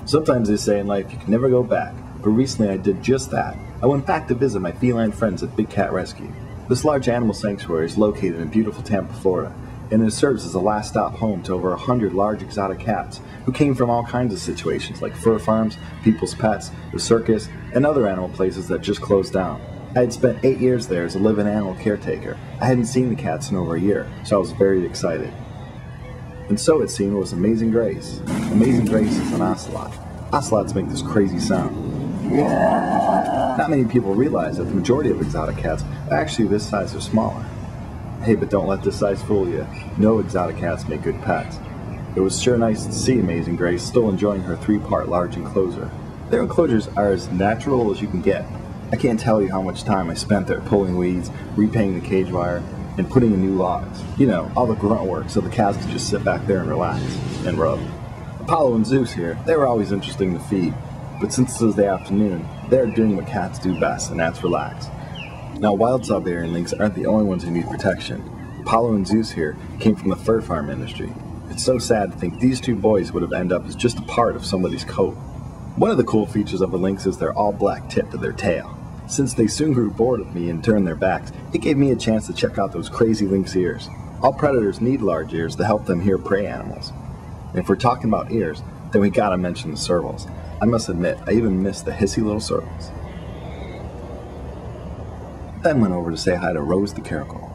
Sometimes they say in life you can never go back, but recently I did just that. I went back to visit my feline friends at Big Cat Rescue. This large animal sanctuary is located in beautiful Tampa, Florida, and it serves as a last stop home to over 100 large exotic cats who came from all kinds of situations like fur farms, people's pets, the circus, and other animal places that just closed down. I had spent 8 years there as a live-in animal caretaker. I hadn't seen the cats in over a year, so I was very excited. And so it seemed was Amazing Grace. Amazing Grace is an ocelot. Ocelots make this crazy sound. Not many people realize that the majority of exotic cats are actually this size or smaller. Hey, but don't let this size fool you. No exotic cats make good pets. It was sure nice to see Amazing Grace still enjoying her 3-part large enclosure. Their enclosures are as natural as you can get. I can't tell you how much time I spent there pulling weeds, repaying the cage wire, and putting in new logs. You know, all the grunt work so the cats could just sit back there and relax and rub. Apollo and Zeus here, they were always interesting to feed. But since it was the afternoon, they're doing what cats do best, and that's relax. Now, wild Siberian lynx aren't the only ones who need protection. Apollo and Zeus here came from the fur farm industry. It's so sad to think these two boys would have ended up as just a part of somebody's coat. One of the cool features of the lynx is their all-black tip to their tail. Since they soon grew bored of me and turned their backs, it gave me a chance to check out those crazy lynx ears. All predators need large ears to help them hear prey animals. And if we're talking about ears, then we gotta mention the servals. I must admit, I even missed the hissy little servals. Then went over to say hi to Rose the caracal.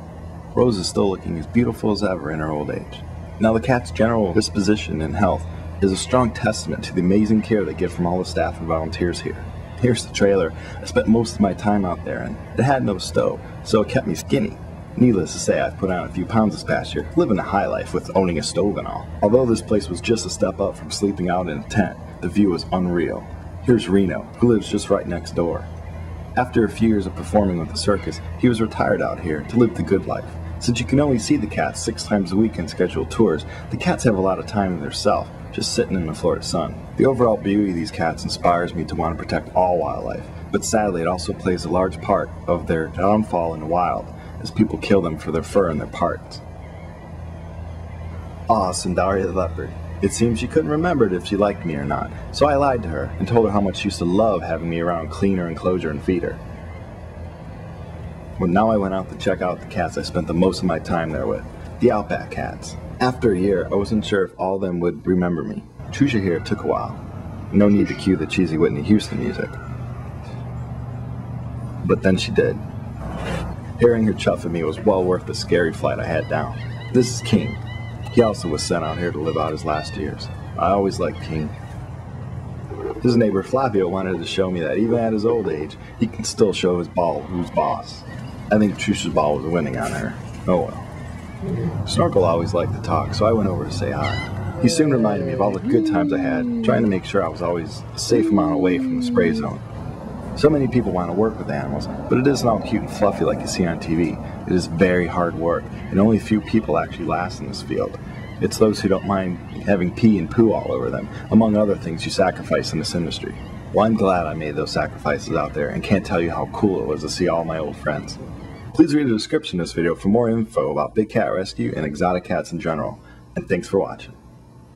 Rose is still looking as beautiful as ever in her old age. Now the cat's general disposition and health is a strong testament to the amazing care they get from all the staff and volunteers here. Here's the trailer. I spent most of my time out there, and it had no stove, so it kept me skinny. Needless to say, I've put on a few pounds this past year, living a high life with owning a stove and all. Although this place was just a step up from sleeping out in a tent, the view was unreal. Here's Reno, who lives just right next door. After a few years of performing with the circus, he was retired out here to live the good life. Since you can only see the cats 6 times a week in scheduled tours, the cats have a lot of time to themselves, just sitting in the Florida sun. The overall beauty of these cats inspires me to want to protect all wildlife, but sadly it also plays a large part of their downfall in the wild, as people kill them for their fur and their parts. Aw, Sundaria the leopard. It seems she couldn't remember if she liked me or not, so I lied to her and told her how much she used to love having me around, clean her enclosure and feed her. Well, now I went out to check out the cats I spent the most of my time there with, the Outback cats. After a year, I wasn't sure if all of them would remember me. Trisha here took a while. No need to cue the cheesy Whitney Houston music. But then she did. Hearing her chuff at me was well worth the scary flight I had down. This is King. He also was sent out here to live out his last years. I always liked King. His neighbor Flavio wanted to show me that even at his old age, he can still show his ball who's boss. I think Trisha's ball was winning on her. Oh well. Snorkel always liked to talk, so I went over to say hi. He soon reminded me of all the good times I had, trying to make sure I was always a safe amount away from the spray zone. So many people want to work with animals, but it isn't all cute and fluffy like you see on TV. It is very hard work, and only a few people actually last in this field. It's those who don't mind having pee and poo all over them, among other things you sacrifice in this industry. Well, I'm glad I made those sacrifices out there, and can't tell you how cool it was to see all my old friends. Please read the description of this video for more info about Big Cat Rescue and exotic cats in general, and thanks for watching.